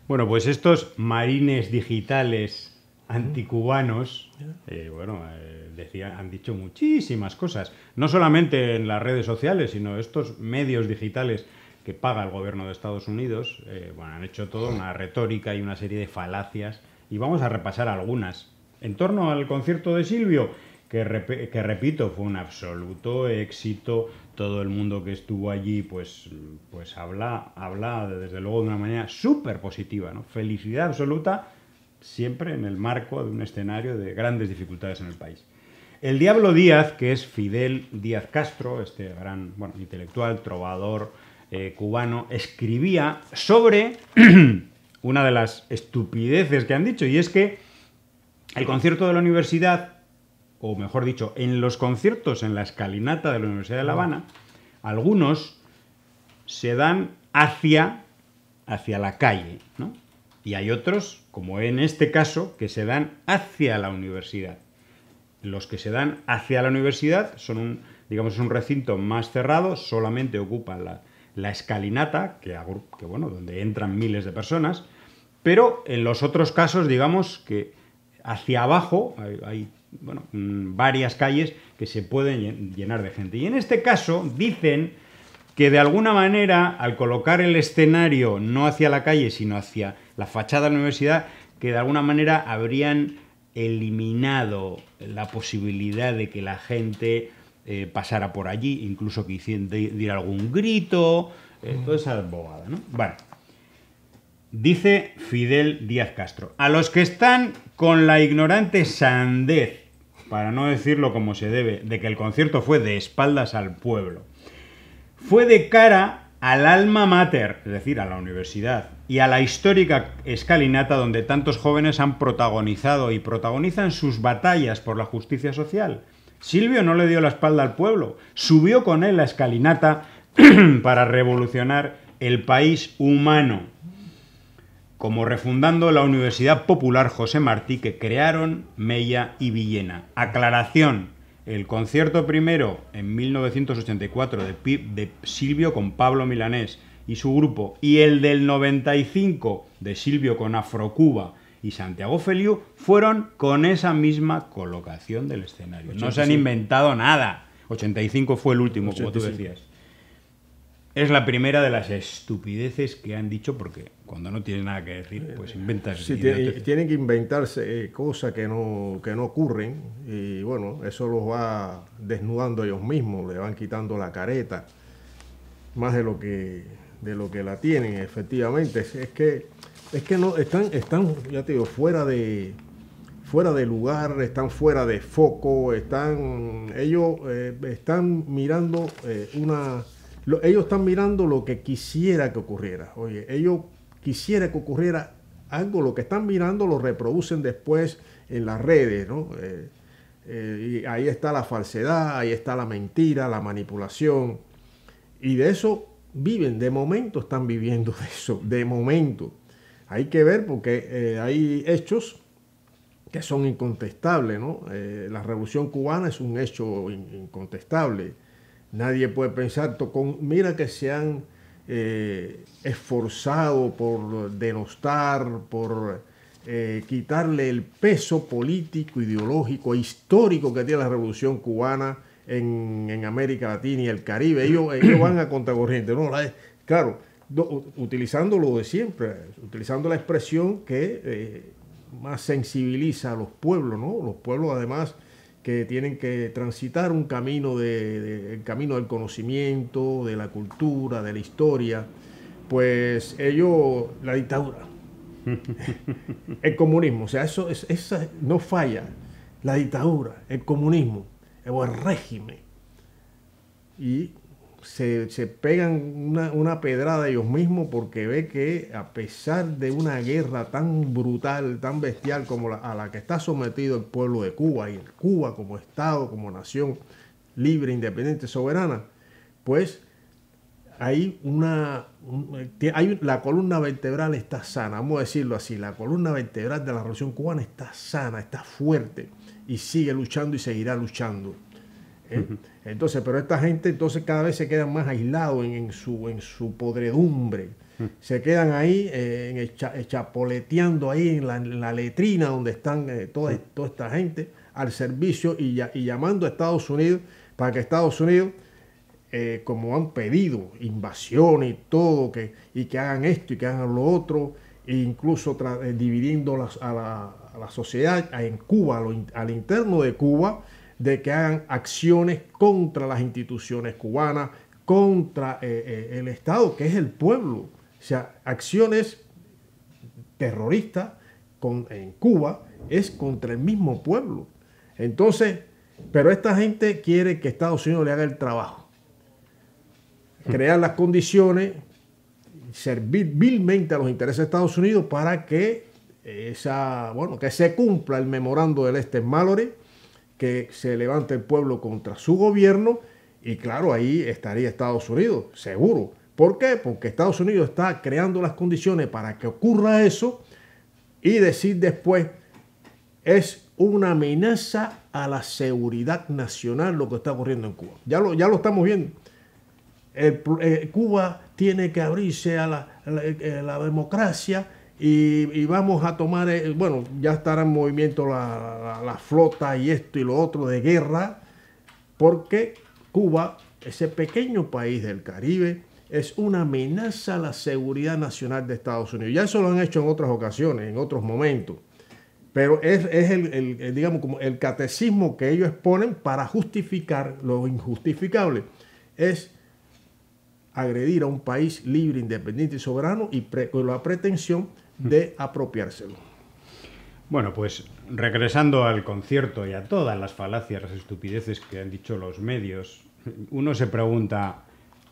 Bueno, pues estos marines digitales anticubanos, han dicho muchísimas cosas. No solamente en las redes sociales, sino estos medios digitales que paga el gobierno de Estados Unidos, han hecho toda una retórica y una serie de falacias. Y vamos a repasar algunas. En torno al concierto de Silvio, que repito, fue un absoluto éxito. Todo el mundo que estuvo allí, pues habla desde luego de una manera súper positiva, ¿no? Felicidad absoluta, siempre en el marco de un escenario de grandes dificultades en el país. El Diablo Díaz, que es Fidel Díaz Castro, este gran intelectual, trovador cubano, escribía sobre una de las estupideces que han dicho, y es que el concierto de la universidad, o mejor dicho, en los conciertos en la escalinata de la Universidad de La Habana, algunos se dan hacia la calle, ¿no? Y hay otros, como en este caso, que se dan hacia la universidad. Los que se dan hacia la universidad son un recinto más cerrado, solamente ocupan la escalinata, donde entran miles de personas, pero en los otros casos, digamos que hacia abajo hay varias calles que se pueden llenar de gente. Y en este caso dicen que de alguna manera, al colocar el escenario no hacia la calle, sino hacia la fachada de la universidad, que de alguna manera habrían eliminado la posibilidad de que la gente pasara por allí, incluso que hicieran dir algún grito, toda esa bobada, ¿no? Bueno, dice Fidel Díaz Castro: a los que están con la ignorante sandez, para no decirlo como se debe, de que el concierto fue de espaldas al pueblo, fue de cara al alma mater, es decir, a la universidad, y a la histórica escalinata donde tantos jóvenes han protagonizado y protagonizan sus batallas por la justicia social. Silvio no le dio la espalda al pueblo, subió con él la escalinata para revolucionar el país humano, como refundando la Universidad Popular José Martí, que crearon Mella y Villena. Aclaración: el concierto primero en 1984 de Silvio con Pablo Milanés y su grupo, y el del 95 de Silvio con Afrocuba y Santiago Feliu, fueron con esa misma colocación del escenario. 85. No se han inventado nada. 85 fue el último, 85. Como tú decías. Es la primera de las estupideces que han dicho, porque cuando no tienes nada que decir, pues inventas. Sí, tienen que inventarse cosas que no ocurren, y bueno, eso los va desnudando ellos mismos, le van quitando la careta, más de lo que la tienen, efectivamente. Es que no están, ya te digo, fuera de lugar, están fuera de foco, ellos están mirando ellos están mirando lo que quisiera que ocurriera. Oye, ellos quisiera que ocurriera algo, lo que están mirando lo reproducen después en las redes, ¿no? Y ahí está la falsedad, ahí está la mentira, la manipulación. Y de eso viven, de momento están viviendo de eso, de momento. Hay que ver porque hay hechos que son incontestables, ¿no? La Revolución Cubana es un hecho incontestable. Nadie puede pensar, mira que se han esforzado por denostar, por quitarle el peso político, ideológico e histórico que tiene la Revolución Cubana en América Latina y el Caribe. Ellos van a contracorriente, ¿no? Claro, utilizando lo de siempre, utilizando la expresión que más sensibiliza a los pueblos, ¿no? Los pueblos, además, que tienen que transitar un camino el camino del conocimiento, de la cultura, de la historia. Pues la dictadura, el comunismo, o sea, esa no falla. La dictadura, el comunismo, el régimen. Y se pegan una pedrada ellos mismos porque ve que, a pesar de una guerra tan brutal, tan bestial como a la que está sometido el pueblo de Cuba, y Cuba como Estado, como nación libre, independiente, soberana, pues hay la columna vertebral está sana, vamos a decirlo así. La columna vertebral de la Revolución Cubana está sana, está fuerte, y sigue luchando y seguirá luchando. Entonces, pero esta gente cada vez se queda más aislado en su podredumbre, se quedan ahí chapoleteando ahí en la letrina donde están toda esta gente al servicio y llamando a Estados Unidos para que Estados Unidos, como han pedido invasiones y todo, que hagan esto y que hagan lo otro, e incluso dividiendo a la sociedad en Cuba, al interno de Cuba, de que hagan acciones contra las instituciones cubanas, contra el Estado, que es el pueblo. O sea, acciones terroristas en Cuba es contra el mismo pueblo. Entonces, pero esta gente quiere que Estados Unidos le haga el trabajo. Crear las condiciones, servir vilmente a los intereses de Estados Unidos para que que se cumpla el memorando del Mallory, que se levante el pueblo contra su gobierno, y claro, ahí estaría Estados Unidos, seguro. ¿Por qué? Porque Estados Unidos está creando las condiciones para que ocurra eso y decir después, es una amenaza a la seguridad nacional lo que está ocurriendo en Cuba. Ya lo estamos viendo. Cuba tiene que abrirse a la democracia y vamos a tomar, ya estará en movimiento la flota y esto y lo otro de guerra, porque Cuba, ese pequeño país del Caribe, es una amenaza a la seguridad nacional de Estados Unidos. Ya eso lo han hecho en otras ocasiones, en otros momentos. Pero es digamos, como el catecismo que ellos exponen para justificar lo injustificable. Es agredir a un país libre, independiente y soberano y con la pretensión de apropiárselo. Bueno, pues regresando al concierto y a todas las falacias, las estupideces que han dicho los medios, uno se pregunta,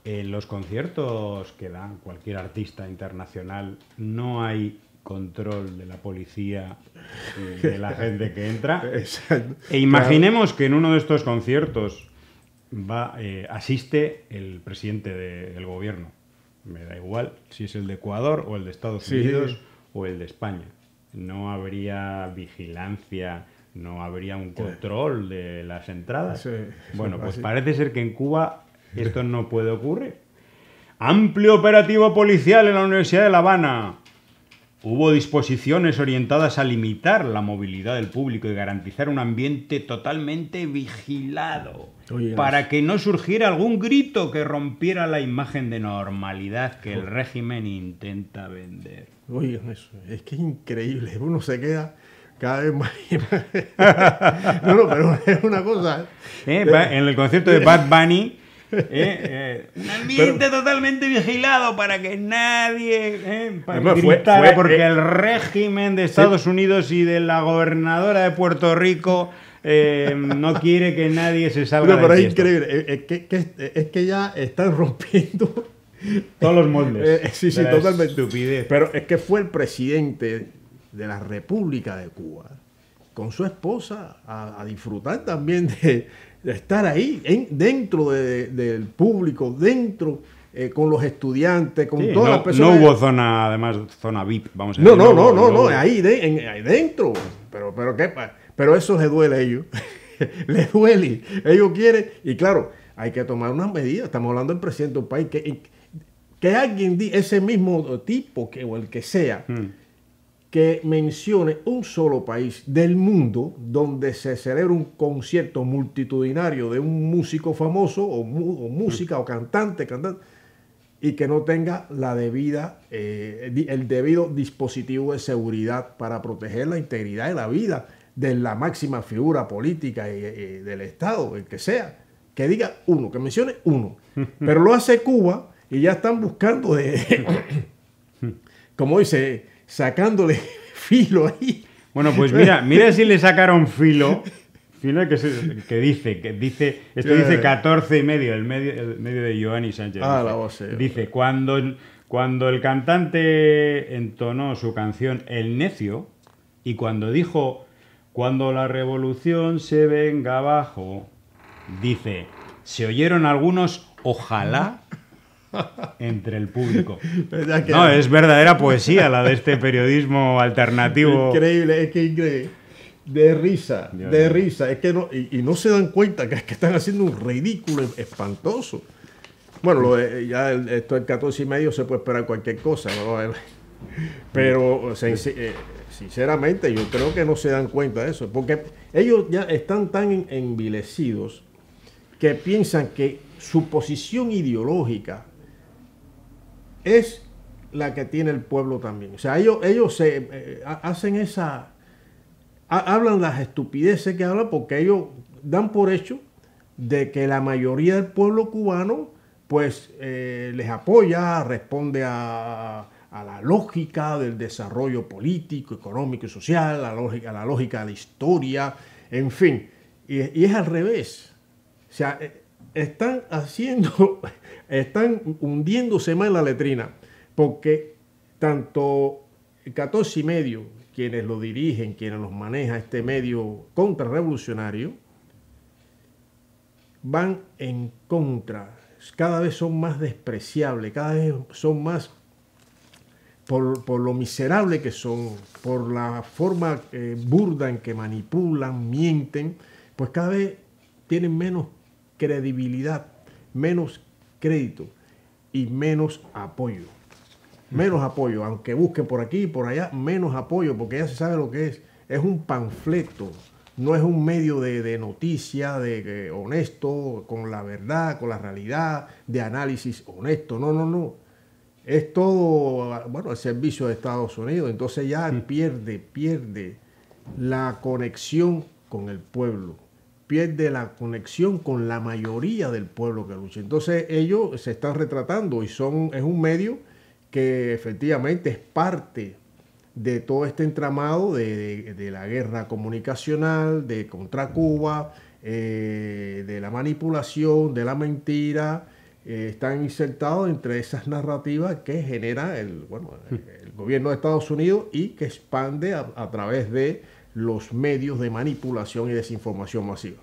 en los conciertos que da cualquier artista internacional, ¿no hay control de la policía y de la gente que entra? Exacto. E imaginemos que en uno de estos conciertos asiste el presidente del gobierno. Me da igual si es el de Ecuador o el de Estados Unidos o el de España. No habría vigilancia, no habría un control de las entradas. Sí, bueno, pues parece ser que en Cuba esto no puede ocurrir. Amplio operativo policial en la Universidad de La Habana. Hubo disposiciones orientadas a limitar la movilidad del público y garantizar un ambiente totalmente vigilado para que no surgiera algún grito que rompiera la imagen de normalidad que el régimen intenta vender. Oigan eso, es que es increíble. Uno se queda cada vez más... No, pero es una cosa... En el concierto de Bad Bunny... un ambiente totalmente vigilado para que nadie gritara, porque el régimen de Estados Unidos y de la gobernadora de Puerto Rico no quiere que nadie se salga. Pero es increíble, es que ya están rompiendo todos los moldes. Sí, totalmente. Estupidez. Pero es que fue el presidente de la República de Cuba con su esposa a disfrutar también de estar ahí, dentro del público, dentro con los estudiantes, con todas las personas. No hubo zona, además, zona VIP, vamos a decir. No, ahí dentro. Pero eso les duele a ellos. Les duele. Ellos quieren, y claro, hay que tomar unas medidas. Estamos hablando del presidente de un país que alguien, ese mismo tipo, o el que sea, que mencione un solo país del mundo donde se celebra un concierto multitudinario de un músico famoso o música o cantante, y que no tenga la debida, el debido dispositivo de seguridad para proteger la integridad de la vida de la máxima figura política del Estado, el que sea. Que diga uno, que mencione uno. Pero lo hace Cuba y ya están buscando como dice, sacándole filo ahí. Bueno, pues mira si le sacaron filo que dice, esto dice 14 y medio, el medio de Giovanni Sánchez. La voz. Dice, cuando el cantante entonó su canción El Necio, y cuando dijo, cuando la revolución se venga abajo, dice, se oyeron algunos ojalá entre el público. No, es verdadera poesía la de este periodismo alternativo. Increíble, es que increíble. De risa. Es que no, y no se dan cuenta que están haciendo un ridículo espantoso. Bueno, esto del 14,5 se puede esperar cualquier cosa, ¿no? Pero sinceramente yo creo que no se dan cuenta de eso, porque ellos ya están tan envilecidos que piensan que su posición ideológica es la que tiene el pueblo también. O sea, ellos hacen hablan las estupideces que hablan porque ellos dan por hecho de que la mayoría del pueblo cubano pues les apoya, responde a la lógica del desarrollo político, económico y social, la lógica de la historia, en fin. Y es al revés. O sea, están hundiéndose más en la letrina, porque tanto el 14,5, quienes lo dirigen, quienes los manejan, este medio contrarrevolucionario, van en contra. Cada vez son más despreciables, cada vez son más, por lo miserable que son, por la forma burda en que manipulan, mienten, pues cada vez tienen menos credibilidad, menos crédito y menos apoyo. Menos apoyo, aunque busquen por aquí y por allá, menos apoyo, porque ya se sabe lo que es. Es un panfleto, no es un medio de noticia, honesto, con la verdad, con la realidad, de análisis honesto. No. Es todo, bueno, el servicio de Estados Unidos. Entonces ya pierde la conexión con el pueblo. Pierde la conexión con la mayoría del pueblo que lucha. Entonces ellos se están retratando y es un medio que efectivamente es parte de todo este entramado de la guerra comunicacional, contra Cuba, de la manipulación, de la mentira. Están insertados entre esas narrativas que genera el gobierno de Estados Unidos y que expande a través de los medios de manipulación y desinformación masiva.